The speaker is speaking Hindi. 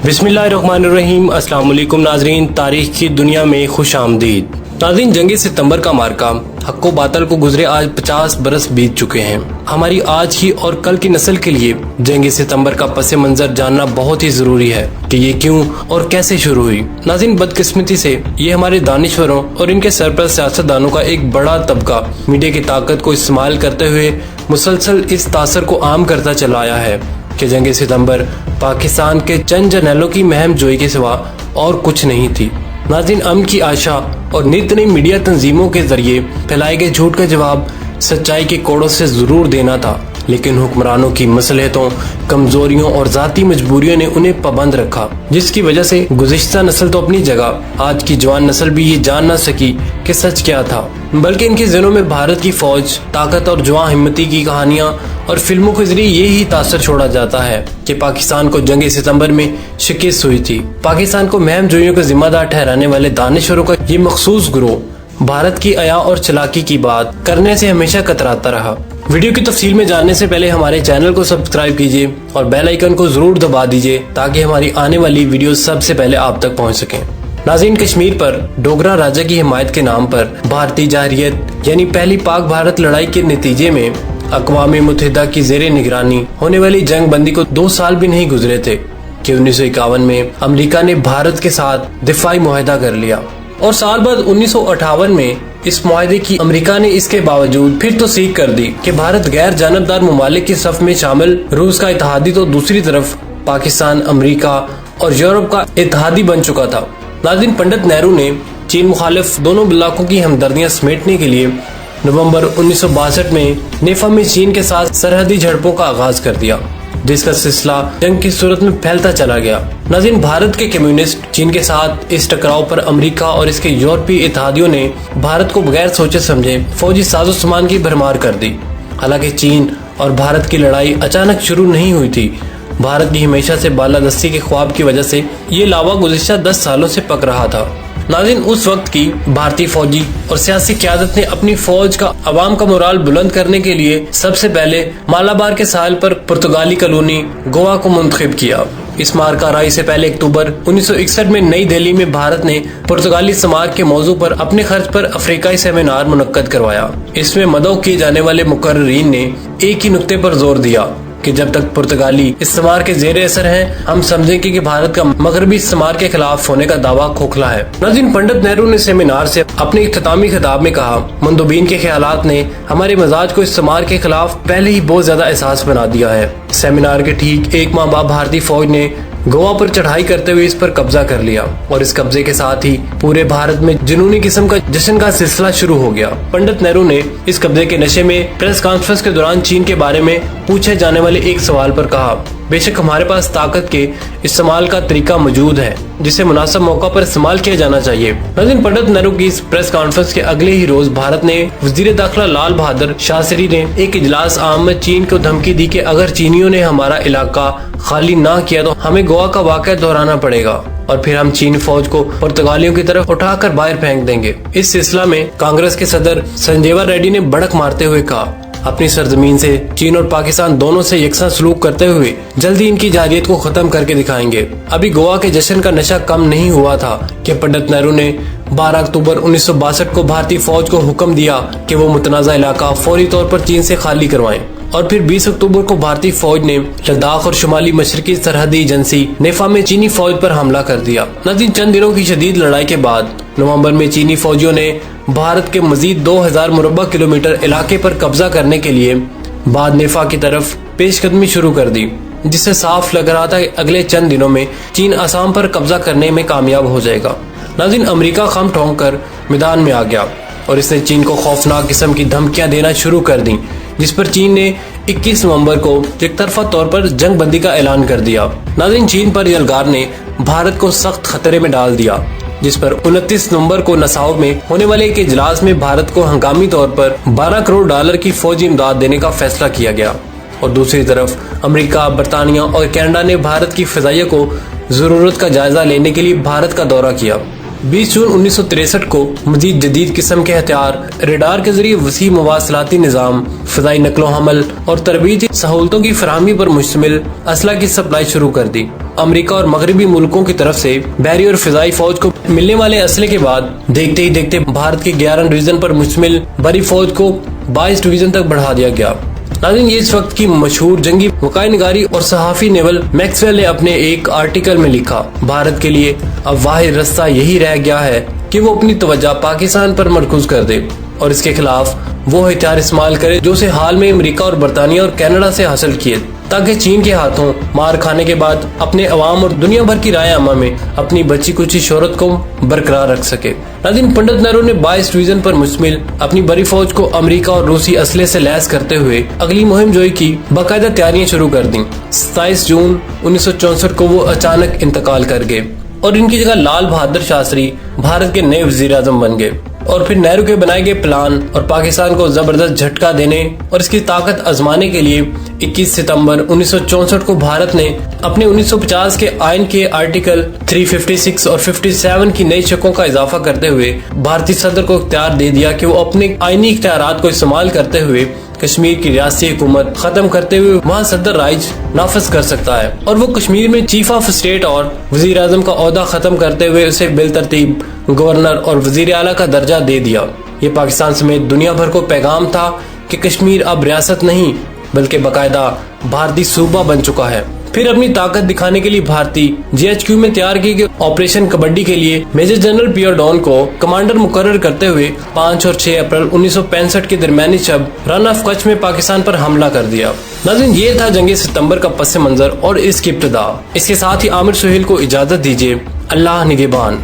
बिस्मिल्लाहिर्रहमानिर्रहीम। अस्सलाम वालेकुम नाजरीन, तारीख की दुनिया में खुश आमदीद। नाज़रीन, जंग सितंबर का मार्का हक्को बातल को गुजरे आज 50 बरस बीत चुके हैं। हमारी आज की और कल की नस्ल के लिए जंग सितंबर का पस मंजर जानना बहुत ही जरूरी है कि ये क्यों और कैसे शुरू हुई। नाज़रीन, बदकिस्मती से ये हमारे दानिश्वरों और इनके सरपरस्त सियासतदानों का एक बड़ा तबका मीडिया की ताकत को इस्तेमाल करते हुए मुसलसल इस तासर को आम करता चला आया है कि जंग सितंबर पाकिस्तान के चंद जर्नैलों की महम जोई के सिवा और कुछ नहीं थी। नाज़रीन, अमन की आशा और नित नई मीडिया तंजीमों के जरिए फैलाए गए झूठ का जवाब सच्चाई के कोड़ों से जरूर देना था, लेकिन हुक्मरानों की मसलहतों, कमजोरियों और जाती मजबूरियों ने उन्हें पाबंद रखा, जिसकी वजह से गुज़िश्ता नस्ल तो अपनी जगह, आज की जवान नस्ल भी ये जान न सकी कि सच क्या था, बल्कि इनके ज़हनों में भारत की फौज, ताकत और जवां हिम्मती की कहानियां और फिल्मों के जरिए यही तासर छोड़ा जाता है कि पाकिस्तान को जंग सितंबर में शिकस्त हुई थी। पाकिस्तान को महम जोइयों का जिम्मेदार ठहराने वाले दानिश्वरों का ये मखसूस ग्रोह भारत की अया और चलाकी की बात करने से हमेशा कतराता रहा। वीडियो की तफसील में जानने से पहले हमारे चैनल को सब्सक्राइब कीजिए और बेल आइकन को जरूर दबा दीजिए ताकि हमारी आने वाली वीडियो सबसे पहले आप तक पहुंच सकें। नाज़रीन, कश्मीर पर डोगरा राजा की हिमायत के नाम पर भारतीय जाहिरियत यानी पहली पाक भारत लड़ाई के नतीजे में अक़वाम मुत्तहिदा की ज़ेरे निगरानी होने वाली जंग बंदी को 2 साल भी नहीं गुजरे थे कि 1951 में अमेरिका ने भारत के साथ दिफाई मुआहदा कर लिया और साल बाद 1958 में इस मुआहदे की अमेरिका ने इसके बावजूद फिर तो सीख कर दी कि भारत गैर जानबदार ममालिक की सफ में शामिल रूस का इत्तेहादी तो दूसरी तरफ पाकिस्तान, अमेरिका और यूरोप का इत्तेहादी बन चुका था। नाज़रीन, पंडित नेहरू ने चीन मुखालिफ दोनों इलाकों की हमदर्दियां समेटने के लिए नवंबर 1962 में नेफा में चीन के साथ सरहदी झड़पों का आगाज कर दिया, जिसका सिलसिला जंग की सूरत में फैलता चला गया। नाज़रीन, भारत के कम्युनिस्ट चीन के साथ इस टकराव पर अमेरिका और इसके यूरोपीय इत्तेहादियों ने भारत को बगैर सोचे समझे फौजी साजो सामान की भरमार कर दी। हालांकि चीन और भारत की लड़ाई अचानक शुरू नहीं हुई थी। भारत की हमेशा से बालादस्ती के ख्वाब की वजह से ये लावा गुज़िश्ता 10 सालों से पक रहा था। नाज़रीन, उस वक्त की भारतीय फौजी और सियासी क़यादत ने अपनी फौज का अवाम का मोराल बुलंद करने के लिए सबसे पहले मालाबार के साहिल पर पुर्तगाली कॉलोनी गोवा को मुंतखब किया। इस मार्का राय से पहले अक्टूबर 1961 में नई दिल्ली में भारत ने पुर्तगाली समाज के मौजू पर अपने खर्च पर अफ्रीकाई सेमिनार मुनक्कद करवाया। इसमें मदऊ किए जाने वाले मुकर्रिरीन ने एक ही नुक्ते पर जोर दिया कि जब तक पुर्तगाली इस्तेमार के जेरे असर हैं, हम समझेंगे कि भारत का मगरबी इस्तेमार के खिलाफ होने का दावा खोखला है। नाज़रीन, पंडित नेहरू ने सेमिनार से अपने इख्तितामी खिताब में कहा, मंदोबीन के ख्यालात ने हमारे मजाज को इस्तेमार के खिलाफ पहले ही बहुत ज्यादा एहसास बना दिया है। सेमिनार के ठीक 1 माह बाद भारतीय फौज ने गोवा पर चढ़ाई करते हुए इस पर कब्जा कर लिया और इस कब्जे के साथ ही पूरे भारत में जुनूनी किस्म का जश्न का सिलसिला शुरू हो गया। पंडित नेहरू ने इस कब्जे के नशे में प्रेस कॉन्फ्रेंस के दौरान चीन के बारे में पूछे जाने वाले एक सवाल पर कहा, बेशक हमारे पास ताकत के इस्तेमाल का तरीका मौजूद है जिसे मुनासिब मौका पर इस्तेमाल किया जाना चाहिए। नाज़रीन, पंडित नेहरू की इस प्रेस कॉन्फ्रेंस के अगले ही रोज भारत ने वजीर दाखिला लाल बहादुर शास्त्री ने एक इजलास आम में चीन को धमकी दी कि अगर चीनियों ने हमारा इलाका खाली ना किया तो हमें गोवा का वाक़या दोहराना पड़ेगा और फिर हम चीन फौज को पुर्तगालियों की तरफ उठाकर बाहर फेंक देंगे। इस सिलसिला में कांग्रेस के सदर संजीवा रेड्डी ने भड़क मारते हुए कहा, अपनी सरजमीन से चीन और पाकिस्तान दोनों से यकसा सलूक करते हुए जल्दी इनकी जारियत को खत्म करके दिखाएंगे। अभी गोवा के जश्न का नशा कम नहीं हुआ था कि पंडित नेहरू ने 12 अक्टूबर 1962 को भारतीय फौज को हुक्म दिया कि वो मुतनाज़ा इलाका फौरी तौर पर चीन से खाली करवाएं और फिर 20 अक्टूबर को भारतीय फौज ने लद्दाख और शुमाली मशरकी सरहदी एजेंसी नेफा में चीनी फौज पर हमला कर दिया। नाज़रीन, चंद दिनों की शदीद लड़ाई के बाद नवंबर में चीनी फौजियों ने भारत के मजीद 2000 मुरब्बा किलोमीटर इलाके पर कब्जा करने के लिए बाद नेफा की तरफ पेशकदमी शुरू कर दी, जिससे साफ लग रहा था कि अगले चंद दिनों में चीन असम पर कब्जा करने में कामयाब हो जाएगा। नाज़रीन, अमेरिका खम ठोंक कर मैदान में आ गया और इसने चीन को खौफनाक किस्म की धमकियां देना शुरू कर दी, जिस पर चीन ने 21 नवंबर को एक तरफा तौर पर जंग बंदी का ऐलान कर दिया। नाज़रीन, चीन पर यलगार ने भारत को सख्त खतरे में डाल दिया, जिस पर 29 नवंबर को नसाओ में होने वाले एक इजलास में भारत को हंगामी तौर पर $12 करोड़ की फौजी इमदाद देने का फैसला किया गया और दूसरी तरफ अमेरिका, बरतानिया और कनाडा ने भारत की फिजाइया को जरूरत का जायजा लेने के लिए भारत का दौरा किया। 20 जून 1963 को मजीद जदीद किस्म के हथियार, रेडार के जरिए वसी मवासलाती निज़ाम, फ़िज़ाई नकलो हमल और तरबीती सहूलतों की फराहमी पर मुश्तमिल असला की सप्लाई शुरू कर दी अमेरिका और मगरबी मुल्कों की तरफ से बहरी और फिजाई फौज को मिलने वाले असले के बाद देखते ही देखते भारत के 11 डिवीजन पर मुश्तमिल बड़ी फौज को 22 डिवीजन तक बढ़ा दिया गया। नाज़रीन, ये इस वक्त की मशहूर जंगी वकाई निगारी और सहाफी नेवल मैक्सवेल ने अपने एक आर्टिकल में लिखा, भारत के लिए अब वाहिद रास्ता यही रह गया है कि वो अपनी तवज्जो पाकिस्तान पर मरकूज कर दे और इसके खिलाफ वो हथियार इस्तेमाल करे जो उसे हाल में अमेरिका और बरतानिया और कनाडा से हासिल किए, ताकि चीन के हाथों मार खाने के बाद अपने अवाम और दुनिया भर की राय आमा में अपनी बची कुची शोहरत को बरकरार रख सके। नाज़रीन, पंडित नेहरू ने 22 डिवीजन पर मुश्तमिल अपनी बड़ी फौज को अमेरिका और रूसी असले से लैस करते हुए अगली मुहिम जोई की बाकायदा तैयारियां शुरू कर दी। 27 जून 1964 को वो अचानक इंतकाल कर गए और इनकी जगह लाल बहादुर शास्त्री भारत के नए वजीर आजम बन गए। और फिर नेहरू के बनाए गए प्लान और पाकिस्तान को जबरदस्त झटका देने और इसकी ताकत आजमाने के लिए 21 सितंबर 1964 को भारत ने अपने 1950 के आइन के आर्टिकल 356 और 57 की नई शकों का इजाफा करते हुए भारतीय सदर को इख्तियार दे दिया कि वो अपने आइनी इख्तियारात को इस्तेमाल करते हुए कश्मीर की रियासती हुकूमत खत्म करते हुए वहाँ सदर राइज नाफिज कर सकता है और वो कश्मीर में चीफ ऑफ स्टेट और वजीर आजम का ओहदा खत्म करते हुए उसे बिलतरतीब गवर्नर और वजीर आला का दर्जा दे दिया। ये पाकिस्तान समेत दुनिया भर को पैगाम था कि कश्मीर अब रियासत नहीं बल्कि बाकायदा भारतीय सूबा बन चुका है। फिर अपनी ताकत दिखाने के लिए भारतीय GHQ में तैयार किए गए ऑपरेशन कबड्डी के लिए मेजर जनरल पियर डॉन को कमांडर मुकर्रर करते हुए 5 और 6 अप्रैल 1965 के दरमियानी शब रन ऑफ कच्छ में पाकिस्तान पर हमला कर दिया। नाज़रीन, ये था जंग सितंबर का पस मंजर और इसकी इब्तिदा। इसके साथ ही आमिर सुहेल को इजाजत दीजिए। अल्लाह निगहबान।